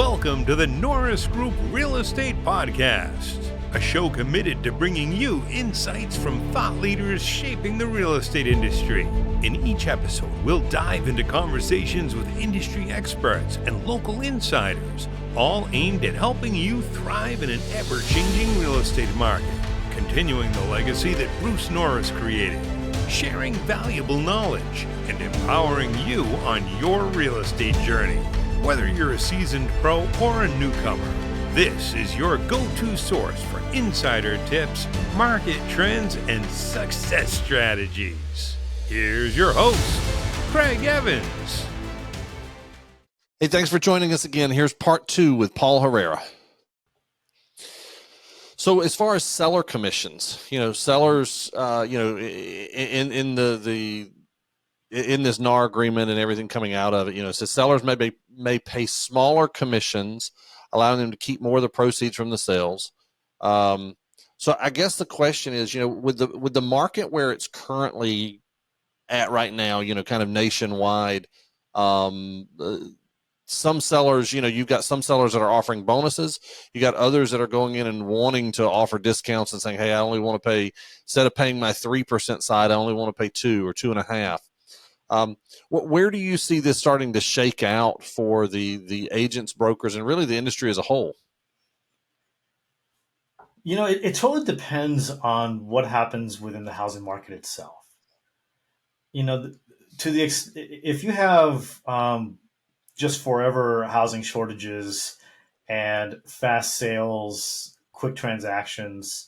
Welcome to the Norris Group Real Estate Podcast, a show committed to bringing you insights from thought leaders shaping the real estate industry. In each episode, we'll dive into conversations with industry experts and local insiders, all aimed at helping you thrive in an ever-changing real estate market, continuing the legacy that Bruce Norris created, sharing valuable knowledge, and empowering you on your real estate journey. Whether you're a seasoned pro or a newcomer, this is your go-to source for insider tips, market trends, and success strategies. Here's your host, Craig Evans. Hey, thanks for joining us again. Here's part 2 with Paul Herrera. So as far as seller commissions, sellers, in this NAR agreement and everything coming out of it, it says sellers may pay smaller commissions, allowing them to keep more of the proceeds from the sales. So I guess the question is, with the market where it's currently at right now, kind of nationwide, some sellers, you've got some sellers that are offering bonuses. You got others that are going in and wanting to offer discounts and saying, hey, I only want to pay, instead of paying my 3% side, I only want to pay 2 or 2.5%. Where do you see this starting to shake out for the agents, brokers, and really the industry as a whole? It totally depends on what happens within the housing market itself. If you have just forever housing shortages and fast sales, quick transactions,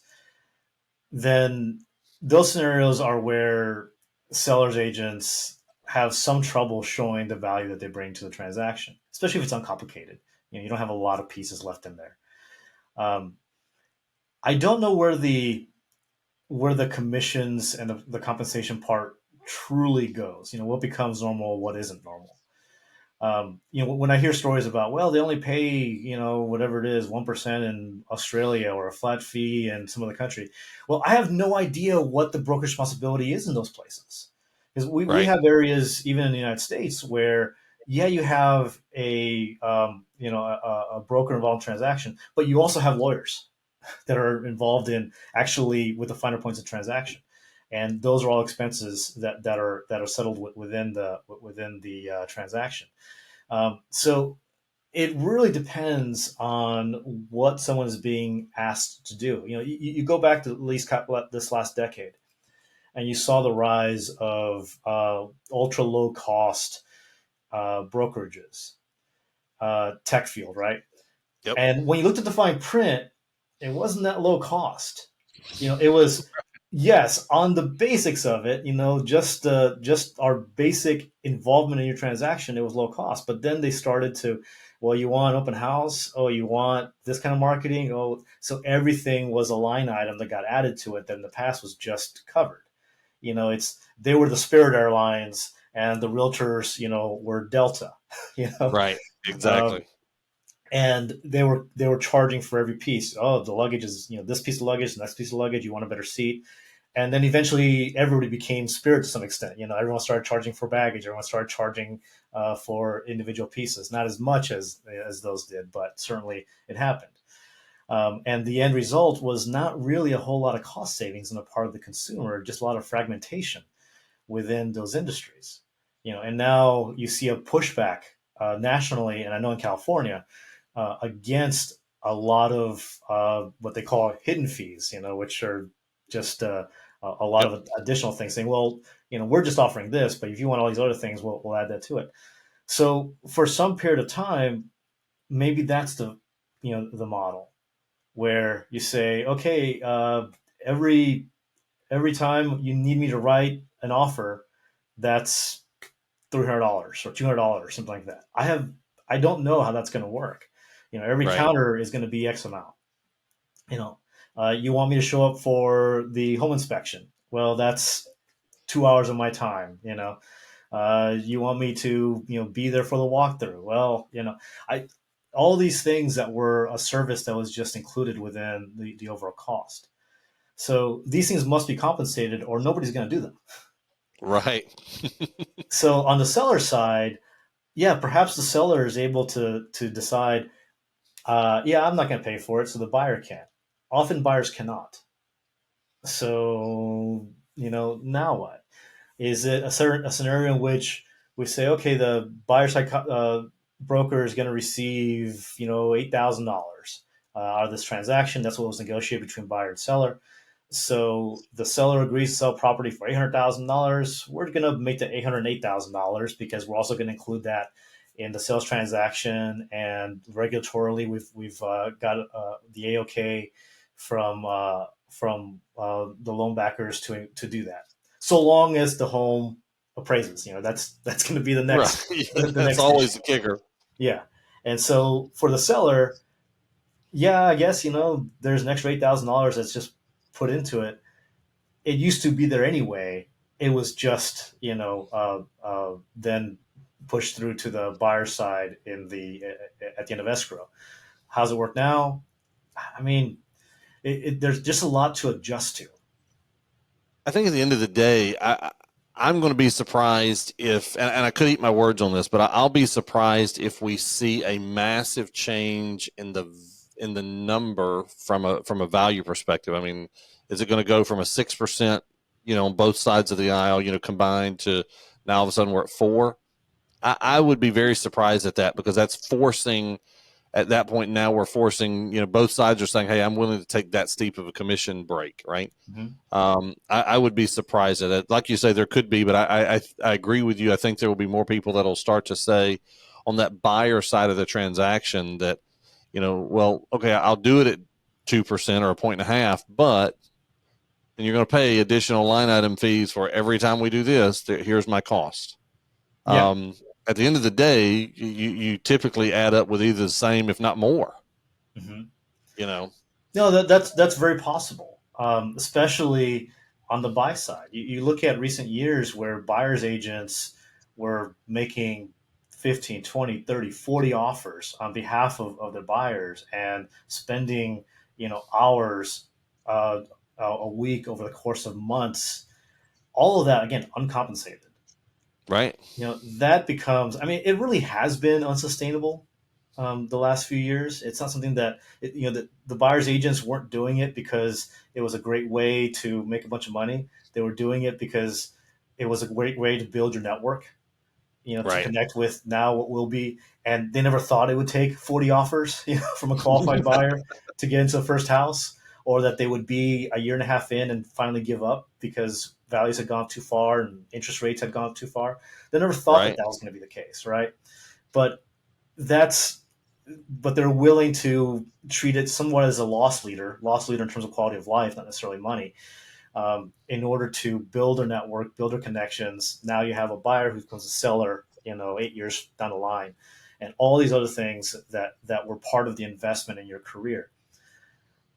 then those scenarios are where sellers agents have some trouble showing the value that they bring to the transaction, especially if it's uncomplicated. You don't have a lot of pieces left in there. I don't know where the commissions and the compensation part truly goes. What becomes normal, what isn't normal. When I hear stories about, well, they only pay, whatever it is, 1% in Australia or a flat fee in some other country. Well, I have no idea what the broker's responsibility is in those places. Because we have areas, even in the United States, where, you have a broker involved in transaction, but you also have lawyers that are involved in actually with the finer points of transaction. And those are all expenses that are settled within the transaction. So it really depends on what someone is being asked to do. You go back to at least this last decade, and you saw the rise of ultra low cost brokerages, tech field, right? Yep. And when you looked at the fine print, it wasn't that low cost. It was. Yes, on the basics of it, just our basic involvement in your transaction, it was low cost. But then they started to, well, you want open house? Oh, you want this kind of marketing? Oh, so everything was a line item that got added to it that in the past was just covered. They were the Spirit Airlines and the realtors, were Delta. Right, exactly. And they were charging for every piece. Oh, the luggage is, this piece of luggage, the next piece of luggage, you want a better seat. And then eventually everybody became Spirit to some extent. Everyone started charging for baggage. Everyone started charging for individual pieces. Not as much as those did, but certainly it happened. And the end result was not really a whole lot of cost savings on the part of the consumer, just a lot of fragmentation within those industries. And now you see a pushback nationally, and I know in California, against a lot of what they call hidden fees, which are just a lot of additional things saying, well, we're just offering this, but if you want all these other things, we'll add that to it. So for some period of time, maybe that's the model where you say, okay, every time you need me to write an offer, that's $300 or $200, something like that. I don't know how that's going to work. Every counter is going to be X amount. You want me to show up for the home inspection? Well, that's 2 hours of my time. You want me to, be there for the walkthrough? Well, all these things that were a service that was just included within the overall cost. So these things must be compensated, or nobody's going to do them. Right. So on the seller side, yeah, perhaps the seller is able to decide, Yeah, I'm not going to pay for it, so the buyer can. Often buyers cannot. So, now what? Is it a scenario in which we say, okay, the buyer side broker is going to receive, $8,000 out of this transaction? That's what was negotiated between buyer and seller. So the seller agrees to sell property for $800,000. We're going to make that $808,000 because we're also going to include that in the sales transaction. And regulatorily, we've got the AOK from the loan backers to do that. So long as the home appraises, that's going to be the Right. next the That's next issue. always the kicker. Yeah, and so for the seller, yeah, I guess there's an extra $8,000 that's just put into it. It used to be there anyway. It was just then pushed through to the buyer side in the at the end of escrow. How's it work now? I mean, there's just a lot to adjust to. I think at the end of the day, I'm going to be surprised if, and I could eat my words on this, but I'll be surprised if we see a massive change in the number from a value perspective. I mean, is it going to go from a 6%, on both sides of the aisle, combined to now all of a sudden we're at 4? I would be very surprised at that because that's forcing. At that point now we're forcing, both sides are saying, hey, I'm willing to take that steep of a commission break, right? Mm-hmm. I would be surprised at it. Like you say, there could be, but I agree with you. I think there will be more people that will start to say on that buyer side of the transaction that, well, okay, I'll do it at 2% or a point and a half, but and you're going to pay additional line item fees for every time we do this. Here's my cost. Yeah. At the end of the day, you typically add up with either the same, if not more. Mm-hmm. You know, No, that's very possible, especially on the buy side. You look at recent years where buyers agents were making 15, 20, 30, 40 offers on behalf of their buyers and spending, hours a week over the course of months. All of that, again, uncompensated. right? That becomes, I mean, it really has been unsustainable the last few years. It's not something that the buyers agents weren't doing it because it was a great way to make a bunch of money. They were doing it because it was a great way to build your network, to Right. connect with now what will be. And they never thought it would take 40 offers, from a qualified buyer to get into the first house, or that they would be a year and a half in and finally give up because values had gone too far and interest rates had gone too far. They never thought that Right. that was going to be the case, right? But that's but they're willing to treat it somewhat as a loss leader in terms of quality of life, not necessarily money, in order to build their network, build their connections. Now you have a buyer who becomes a seller, 8 years down the line, and all these other things that were part of the investment in your career.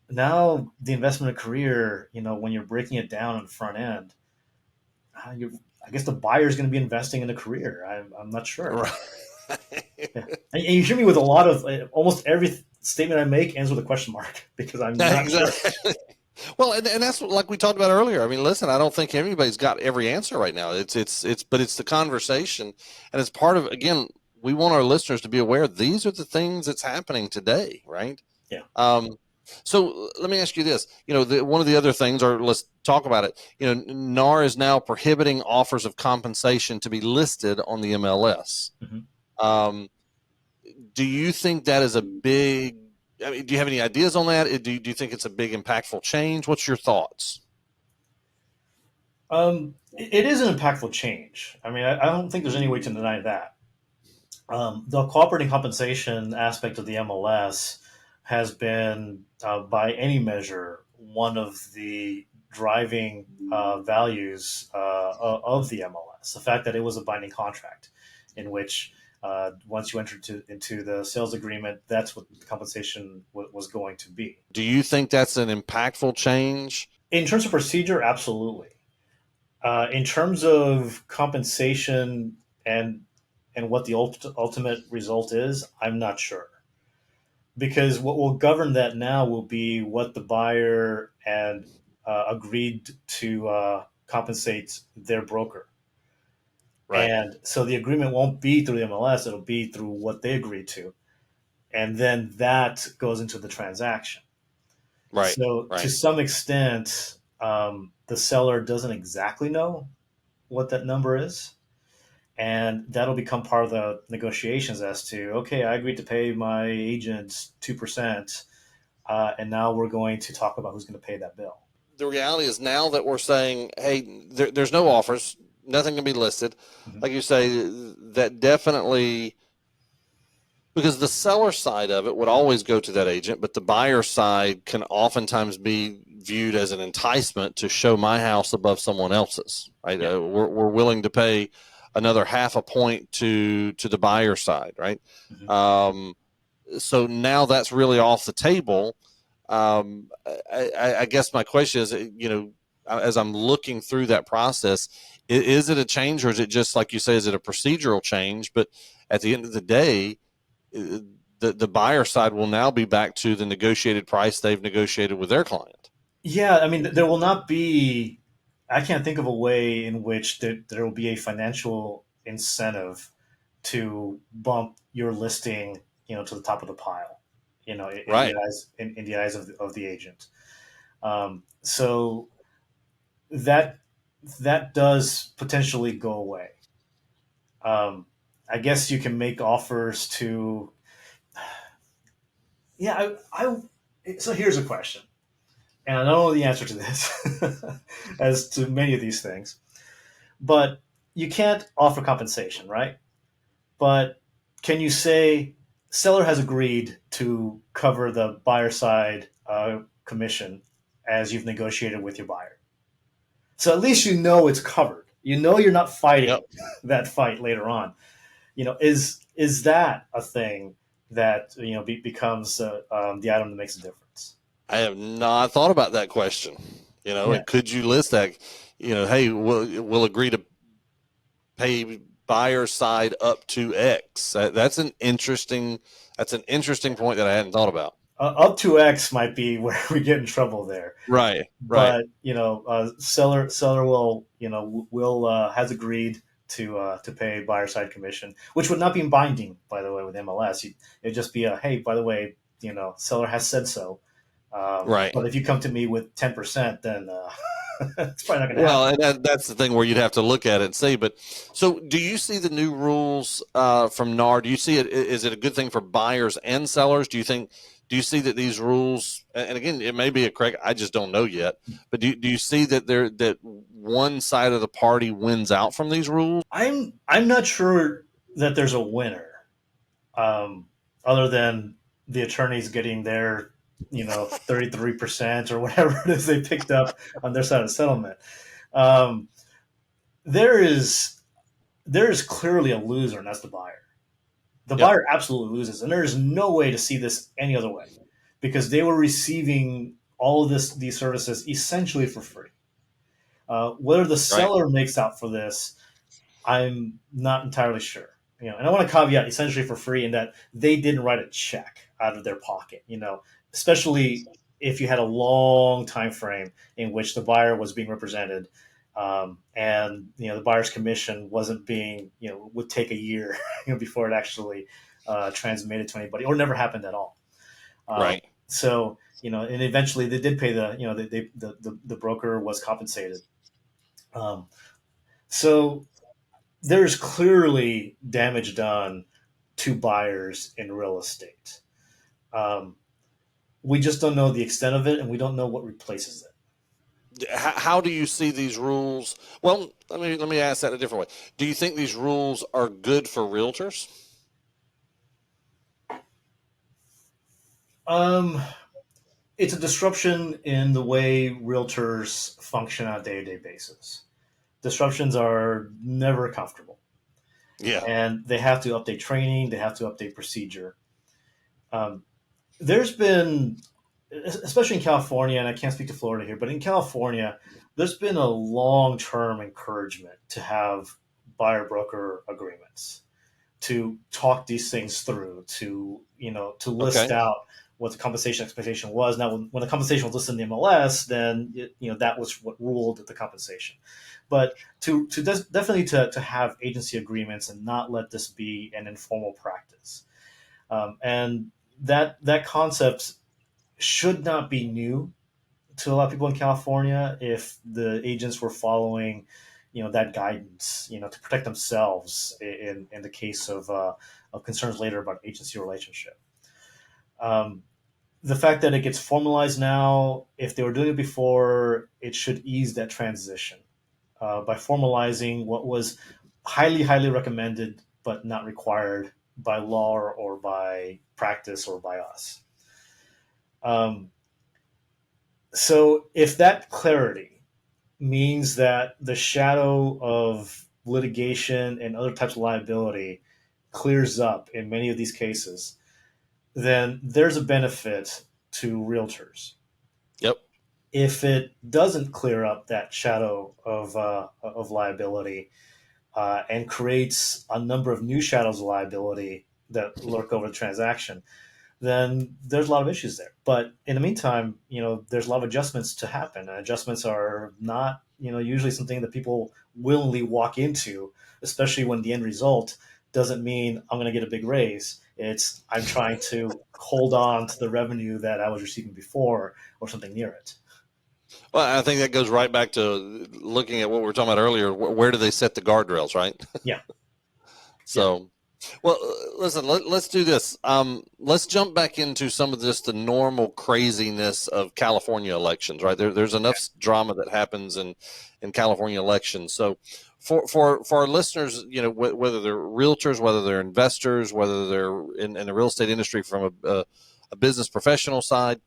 Now the investment in a career, when you're breaking it down on the front end, I guess the buyer is going to be investing in a career. I'm not sure. Right. Yeah. And you hear me with a lot of almost every statement I make ends with a question mark because I'm not sure. Exactly. Well, and that's like we talked about earlier. I mean, listen, I don't think everybody's got every answer right now. But it's the conversation, and it's part of, again, we want our listeners to be aware these are the things that's happening today, right? Yeah. So let me ask you this. One of the other things, or let's talk about it. NAR is now prohibiting offers of compensation to be listed on the MLS. Mm-hmm. Do you think that is a big? I mean, do you have any ideas on that? Do you think it's a big, impactful change? What's your thoughts? It is an impactful change. I mean, I don't think there's any way to deny that. The cooperating compensation aspect of the MLS has been, by any measure, one of the driving values of the MLS. The fact that it was a binding contract in which once you enter into the sales agreement, that's what the compensation was going to be. Do you think that's an impactful change? In terms of procedure, absolutely. In terms of compensation and what the ultimate result is, I'm not sure. Because what will govern that now will be what the buyer and agreed to compensate their broker. Right. And so the agreement won't be through the MLS, it'll be through what they agreed to. and then that goes into the transaction. Right. So to Right. some extent, the seller doesn't exactly know what that number is, and that'll become part of the negotiations as to, okay, I agreed to pay my agent 2%, and now we're going to talk about who's going to pay that bill. The reality is now that we're saying, hey, there's no offers, nothing can be listed. Mhm. Like you say, that definitely, because the seller side of it would always go to that agent, but the buyer side can oftentimes be viewed as an enticement to show my house above someone else's. Right? Yeah. We're willing to pay another half a point to the buyer side. Right. Mhm. So now that's really off the table. I guess my question is, as I'm looking through that process, is it a change, or is it just like you say, is it a procedural change? But at the end of the day, the buyer side will now be back to the negotiated price they've negotiated with their client. Yeah, I mean, there will not be. I can't think of a way in which there will be a financial incentive to bump your listing, to the top of the pile, in the Right. eyes in the eyes of the agent. So that that does potentially go away. Um, I guess you can make offers to. Yeah, so here's a question, and I don't know the answer to this, as to many of these things. But you can't offer compensation, right? But can you say seller has agreed to cover the buyer side commission as you've negotiated with your buyer? So at least you know it's covered. You know you're not fighting Yep. that fight later on. Is that a thing that becomes the item that makes a difference? I have not thought about that question. Yeah. And could you list that? Hey, we'll agree to pay buyer side up to X. That's an interesting. That's an interesting point that I hadn't thought about. Up to X might be where we get in trouble there. Right. Right. But seller will has agreed to pay buyer side commission, which would not be binding, by the way, with MLS. It'd just be a, hey, by the way, seller has said so. Right. But if you come to me with 10%, then it's probably not going to Well, happen. and that's the thing where you'd have to look at it and see. But so, do you see the new rules from NAR? Do you see it? Is it a good thing for buyers and sellers? Do you think? Do you see that these rules? And again, it may be a correct. I just don't know yet. But do you see that that one side of the party wins out from these rules? I'm not sure that there's a winner, other than the attorneys getting their 33% or whatever it is they picked up on their side of the settlement. Um, there is clearly a loser, and that's the buyer. The Yep. buyer absolutely loses, and there is no way to see this any other way, because they were receiving all of these services essentially for free. Whether the Right. seller makes out for this, I'm not entirely sure. And I want to caveat essentially for free in that they didn't write a check out of their pocket. Especially if you had a long time frame in which the buyer was being represented, and the buyer's commission wasn't being would take a year before it actually transmitted to anybody, or never happened at all. Right. So and eventually they did pay the broker was compensated. So there's clearly damage done to buyers in real estate. We just don't know the extent of it, and we don't know what replaces it. How do you see these rules? Well, let me ask that a different way. Do you think these rules are good for realtors? It's a disruption in the way realtors function on a day-to-day basis. Disruptions are never comfortable, Yeah. and they have to update training. They have to update procedure. Um, there's been, especially in California, and I can't speak to Florida here, but in California, there's been a long-term encouragement to have buyer broker agreements, to talk these things through, to list Okay. out what the compensation expectation was. Now, when the compensation was listed in the MLS, then that was what ruled the compensation. But definitely to have agency agreements and not let this be an informal practice. And that concept should not be new to a lot of people in California if the agents were following, that guidance, to protect themselves in the case of concerns later about agency relationship. Um, the fact that it gets formalized now, if they were doing it before, it should ease that transition by formalizing what was highly, highly recommended but not required by law or by practice or by us. Um, so if that clarity means that the shadow of litigation and other types of liability clears up in many of these cases, then there's a benefit to realtors. Yep. If it doesn't clear up that shadow of liability and creates a number of new shadows of liability that lurk over the transaction, then there's a lot of issues there. But in the meantime, there's a lot of adjustments to happen. And adjustments are not, usually something that people willingly walk into, especially when the end result doesn't mean I'm going to get a big raise. It's I'm trying to hold on to the revenue that I was receiving before or something near it. Well, I think that goes right back to looking at what we were talking about earlier. Where do they set the guardrails, right? Yeah. So, well, listen, let's do this. Let's jump back into some of just the normal craziness of California elections, right? There's enough drama that happens in California elections. So for our listeners, whether they're realtors, whether they're investors, whether they're in the real estate industry from a business professional side,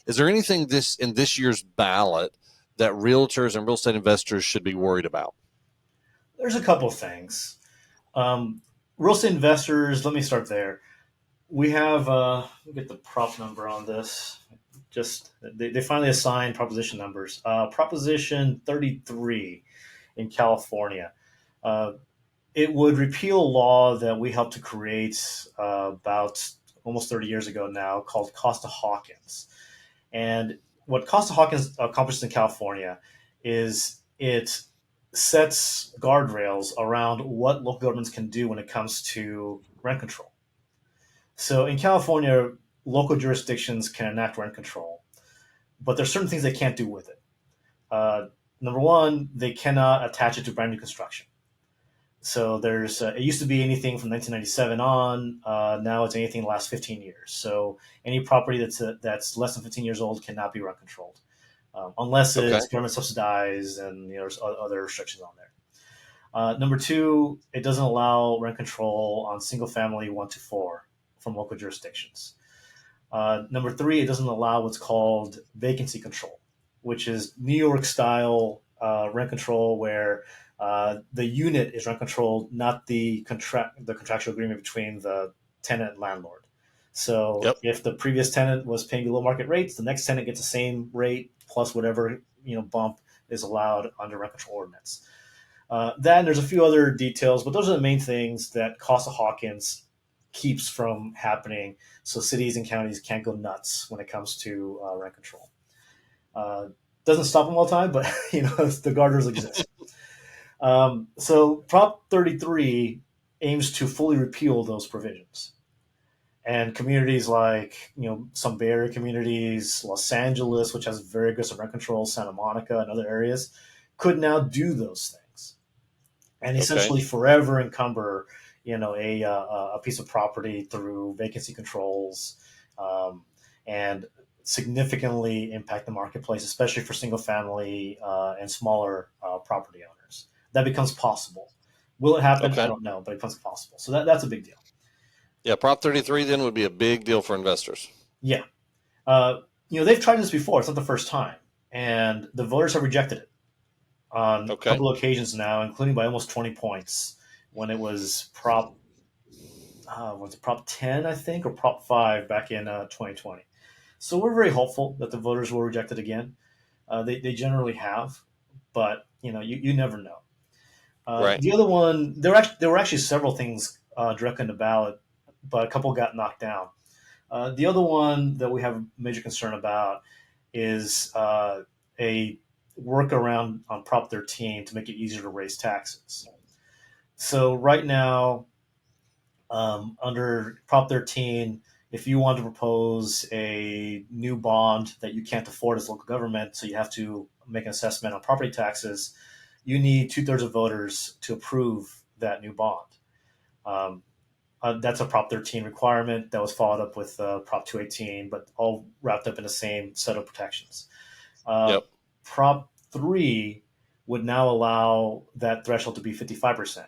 is there anything in this year's ballot that realtors and real estate investors should be worried about? There's a couple of things. Real estate investors, let me start there. We have, let me get the prop number on this. Just they finally assigned proposition numbers. Proposition 33 in California. It would repeal a law that we helped to create about almost 30 years ago now called Costa-Hawkins. And what Costa-Hawkins accomplished in California is it sets guardrails around what local governments can do when it comes to rent control. So in California, local jurisdictions can enact rent control, but there's certain things they can't do with it. Number one, they cannot attach it to brand new construction. So there's it used to be anything from 1997 on. Now it's anything in the last 15 years. So any property that's less than 15 years old cannot be rent controlled, unless it's government subsidized, and there's other restrictions on there. Number two, it doesn't allow rent control on single family 1 to 4 from local jurisdictions. Number three, it doesn't allow what's called vacancy control, which is New York style rent control where the unit is rent controlled, not the contractual agreement between the tenant and landlord. So if the previous tenant was paying below market rates, the next tenant gets the same rate plus whatever bump is allowed under rent control ordinance. That and there's a few other details, but those are the main things that Costa-Hawkins keeps from happening. So cities and counties can't go nuts when it comes to rent control. Doesn't stop them all the time, but the guardrails exist. So Prop 33 aims to fully repeal those provisions. And communities like, some Bay Area communities, Los Angeles, which has very aggressive rent control, Santa Monica and other areas, could now do those things. And essentially forever encumber, a piece of property through vacancy controls, and significantly impact the marketplace, especially for single family and smaller property owners. That becomes possible. Will it happen? I don't know, but it becomes possible. So that's a big deal. Yeah, Prop 33 then would be a big deal for investors. Yeah. They've tried this before. It's not the first time. And the voters have rejected it on a couple of occasions now, including by almost 20 points when it was Prop 10, I think, or Prop 5 back in 2020. So we're very hopeful that the voters will reject it again. They generally have, but you never know. The other one, there were actually several things directly on the ballot, but a couple got knocked down. The other one that we have a major concern about is a workaround on Prop 13 to make it easier to raise taxes. So right now, under Prop 13, if you want to propose a new bond that you can't afford as local government, so you have to make an assessment on property taxes, you need 2/3 of voters to approve that new bond. Um, that's a Prop 13 requirement that was followed up with Prop 218, but all wrapped up in the same set of protections. Uh, Yep. Prop 3 would now allow that threshold to be 55%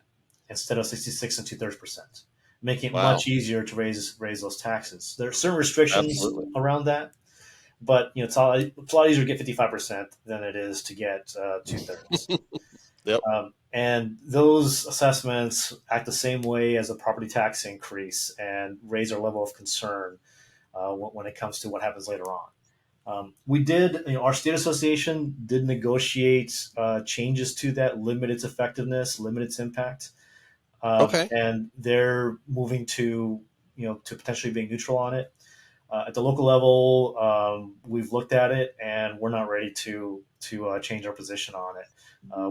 instead of 66 and 2/3%, making it Wow. much easier to raise those taxes. There are certain restrictions Absolutely. around that, but it's a lot easier to get 55% than it is to get 2/3. Yep. And those assessments act the same way as a property tax increase and raise our level of concern when it comes to what happens later on. We did, our state association did negotiate changes to that, limit its effectiveness, limit its impact, Okay. and they're moving to, to potentially being neutral on it. At the local level, we've looked at it and we're not ready to change our position on it.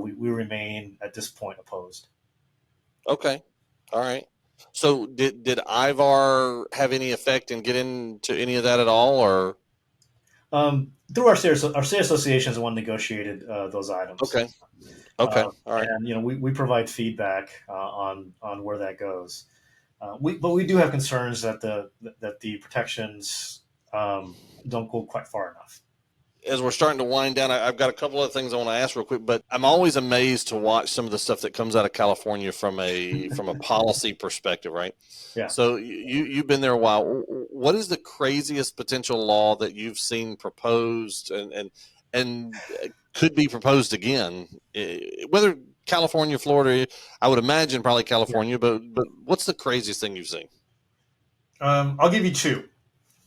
We remain at this point opposed. Okay. All right. So did Ivar have any effect and get into any of that at all, or? Through our state association is the one negotiated those items. Okay. Okay. All right. And we provide feedback on where that goes. But we do have concerns that the protections don't go quite far enough. As we're starting to wind down, I've got a couple of things I want to ask real quick, but I'm always amazed to watch some of the stuff that comes out of California from a policy perspective, right? Yeah. So you've been there a while. What is the craziest potential law that you've seen proposed and could be proposed again? Whether California, Florida, I would imagine probably California, but what's the craziest thing you've seen? I'll give you two.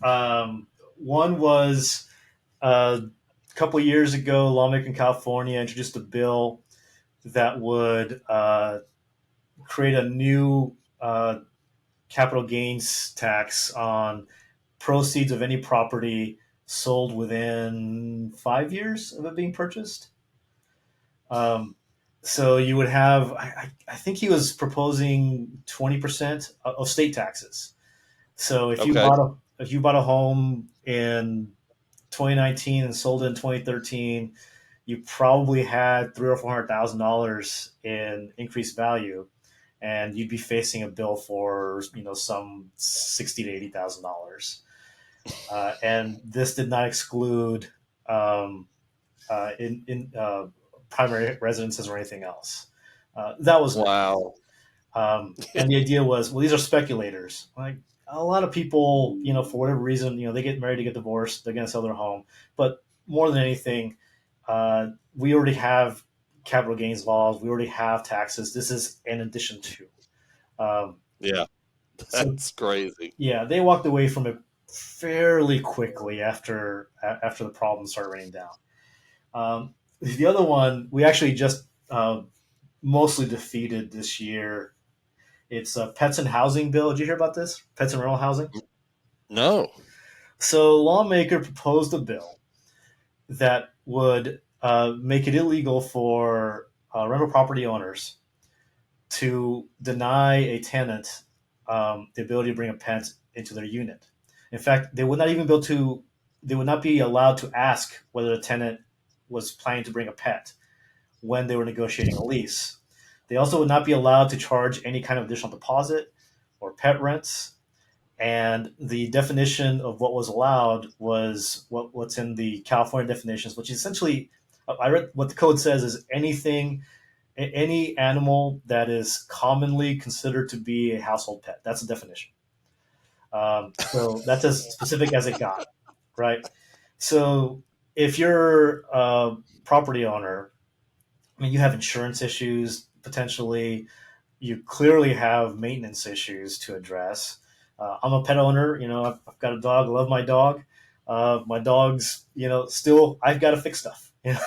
One was a couple of years ago, a lawmaker in California introduced a bill that would create a new capital gains tax on proceeds of any property sold within 5 years of it being purchased. So you would have, I think he was proposing 20% of state taxes. So if you bought a home in 2019 and sold it in 2013, you probably had $300,000 or $400,000 in increased value, and you'd be facing a bill for some $60,000 to $80,000. And this did not exclude in primary residences or anything else. That was wow. And the idea was, well, these are speculators. Like, a lot of people, for whatever reason, they get married, to get divorced, they're going to sell their home. But more than anything, we already have capital gains laws. We already have taxes. This is in addition to. Yeah, that's crazy. Yeah, they walked away from it fairly quickly after the problems started raining down. The other one we actually just mostly defeated this year. It's a pets and housing bill. Did you hear about this? Pets and rental housing? No. So, a lawmaker proposed a bill that would make it illegal for rental property owners to deny a tenant the ability to bring a pet into their unit. In fact, they would not be allowed to ask whether the tenant was planning to bring a pet when they were negotiating a lease. They also would not be allowed to charge any kind of additional deposit or pet rents. And the definition of what was allowed was what's in the California definitions, which is essentially, I read what the code says is any animal that is commonly considered to be a household pet. That's the definition. So that's as specific as it got, right? So if you're a property owner, you have insurance issues, potentially. You clearly have maintenance issues to address. I'm a pet owner. I've got a dog. I love my dog. My dog's, still, I've got to fix stuff. Yep,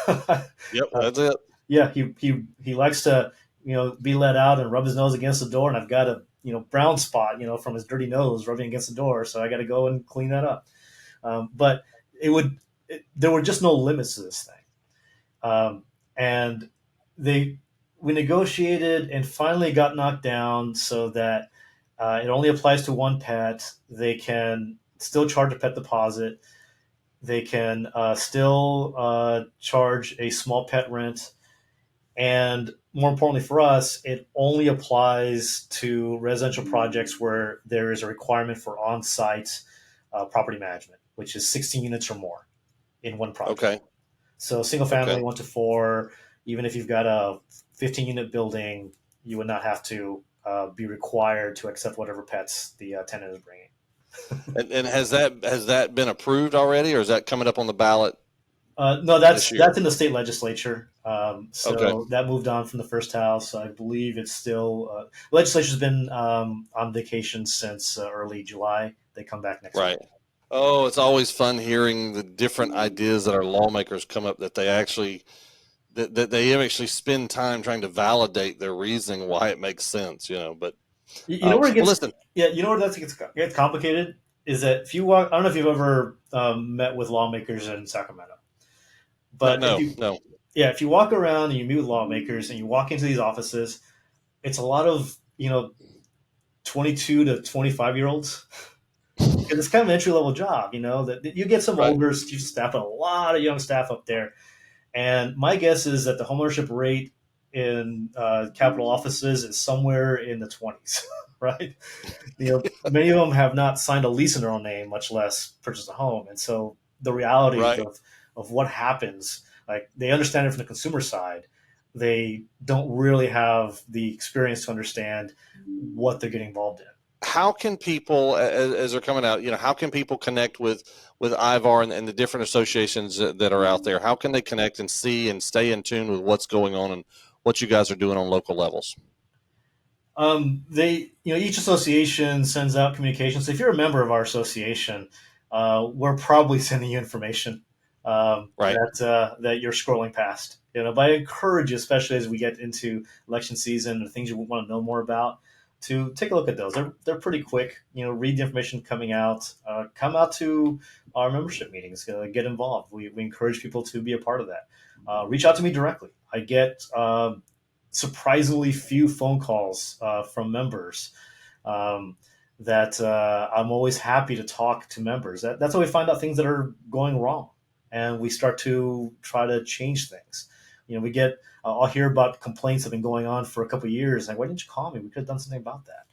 that's it. Yeah, he likes to, be let out and rub his nose against the door, and I've got a, brown spot, from his dirty nose rubbing against the door, so I got to go and clean that up. But there were just no limits to this thing, and we negotiated and finally got knocked down so that It only applies to one pet. They can still charge a pet deposit. They can still charge a small pet rent. And more importantly for us, it only applies to residential projects where there is a requirement for on-site property management, which is 16 units or more in one project. Okay. So single family, Okay. 1 to 4, even if you've got a 15-unit building, you would not have to be required to accept whatever pets the tenant is bringing. And has that been approved already, or is that coming up on the ballot? No, that's in the state legislature. So Okay. that moved on from the first house. I believe it's still legislature's been on vacation since early July. They come back next Right. week. Oh, it's always fun hearing the different ideas that our lawmakers come up that they actually spend time trying to validate their reasoning why it makes sense, But You know where it gets listen, you know where that gets complicated is that if you walk, I don't know if you've ever met with lawmakers in Sacramento, but no. if you walk around and you meet with lawmakers and you walk into these offices, it's a lot of 22 to 25-year-olds. Because it's kind of an entry level job, that you get some Right. older chief of staff, but a lot of young staff up there. And my guess is that the homeownership rate in capital offices is somewhere in the 20s, right? Many of them have not signed a lease in their own name, much less purchased a home. And so the reality Right. of what happens, like they understand it from the consumer side. They don't really have the experience to understand what they're getting involved in. How can people, as they're coming out, how can people connect with IVAR and the different associations that are out there? How can they connect and see and stay in tune with what's going on and what you guys are doing on local levels? Each association sends out communications. If you're a member of our association, we're probably sending you information Right. that you're scrolling past. But I encourage you, especially as we get into election season and things you want to know more about, to take a look at those. They're pretty quick. Read the information coming out. Come out to our membership meetings. Get involved. We encourage people to be a part of that. Reach out to me directly. I get surprisingly few phone calls from members. That I'm always happy to talk to members. That's how we find out things that are going wrong, and we start to try to change things. We get I'll hear about complaints that have been going on for a couple of years. Like, why didn't you call me? We could have done something about that.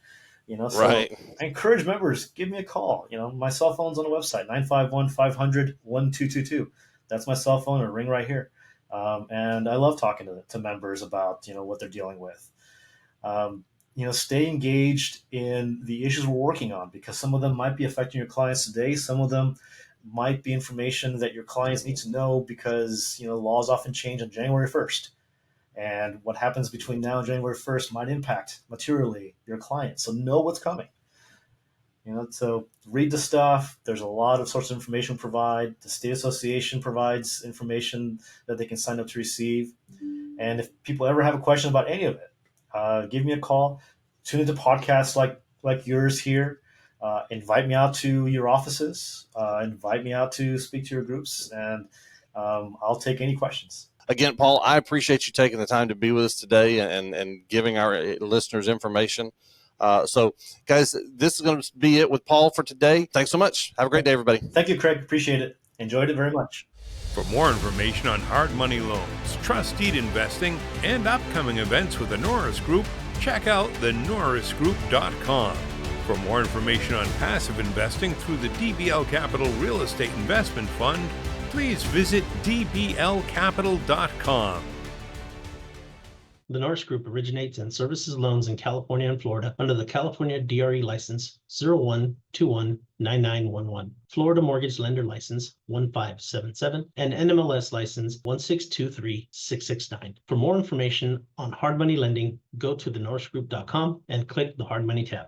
So Right. I encourage members, give me a call. My cell phone's on the website, 951-500-1222. That's my cell phone, or ring right here. And I love talking to members about, what they're dealing with. Stay engaged in the issues we're working on, because some of them might be affecting your clients today. Some of them might be information that your clients need to know, because, laws often change on January 1st. And what happens between now and January 1st might impact materially your clients. So know what's coming. So read the stuff. There's a lot of sources of information provide. The state association provides information that they can sign up to receive. And if people ever have a question about any of it, give me a call. Tune into podcasts like yours here. Invite me out to your offices. Invite me out to speak to your groups, and I'll take any questions. Again, Paul, I appreciate you taking the time to be with us today and giving our listeners information. So, guys, this is going to be it with Paul for today. Thanks so much. Have a great day, everybody. Thank you, Craig. Appreciate it. Enjoyed it very much. For more information on hard money loans, trust deed investing, and upcoming events with the Norris Group, check out thenorrisgroup.com. For more information on passive investing through the DBL Capital Real Estate Investment Fund, please visit dblcapital.com. The Norris Group originates and services loans in California and Florida under the California DRE license 01219911, Florida Mortgage Lender license 1577, and NMLS license 1623669. For more information on hard money lending, go to thenorrisgroup.com and click the hard money tab.